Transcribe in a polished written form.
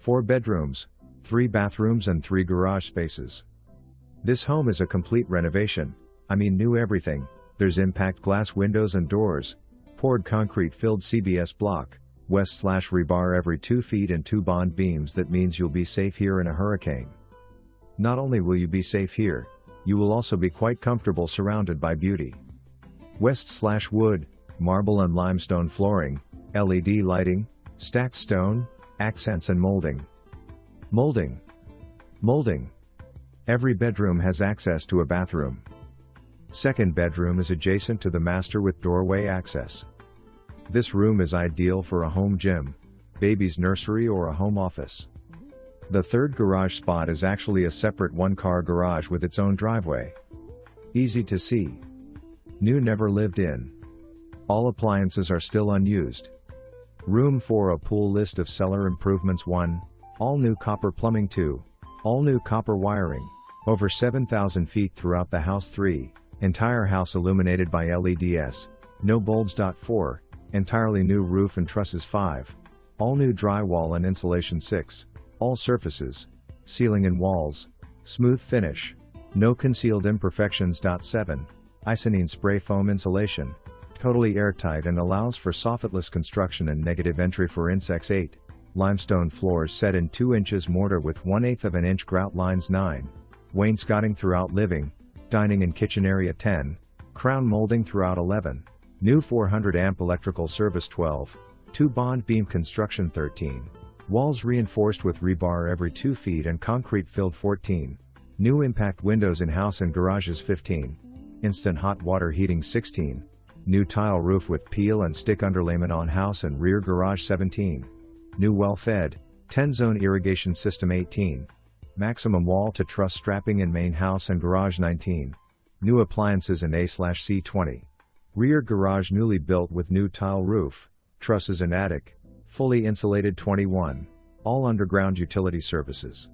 4 bedrooms, 3 bathrooms and 3 garage spaces. This home is a complete renovation, I mean new everything. There's impact glass windows and doors, poured concrete filled CBS block, West/rebar every 2 feet and 2 bond beams. That means you'll be safe here in a hurricane. Not only will you be safe here, you will also be quite comfortable surrounded by beauty. West/wood, marble and limestone flooring, LED lighting, stacked stone, accents and molding. Molding. Molding. Every bedroom has access to a bathroom. Second bedroom is adjacent to the master with doorway access. This room is ideal for a home gym, baby's nursery or a home office. The third garage spot is actually a separate one-car garage with its own driveway. Easy to see. New, never lived in. All appliances are still unused. Room for a pool. List of cellar improvements: 1. All new copper plumbing. 2. All new copper wiring. Over 7,000 feet throughout the house. 3. Entire house illuminated by LEDs. No bulbs. 4. Entirely new roof and trusses. 5. All new drywall and insulation. 6. All surfaces, ceiling and walls, smooth finish. No concealed imperfections. 7. Icynene spray foam insulation. Totally airtight and allows for soffitless construction and negative entry for insects. 8. Limestone floors set in 2 inches mortar with 1/8 of an inch grout lines. 9. Wainscoting throughout living, dining and kitchen area. 10. Crown molding throughout. 11. New 400 amp electrical service. 12. 2 bond beam construction. 13. Walls reinforced with rebar every 2 feet and concrete filled. 14. New impact windows in house and garages. 15. Instant hot water heating. 16. New tile roof with peel and stick underlayment on house and rear garage. 17. New well-fed, 10-zone irrigation system. 18. Maximum wall to truss strapping in main house and garage. 19. New appliances in A/C. 20. Rear garage newly built with new tile roof, trusses and attic, fully insulated. 21. All underground utility services.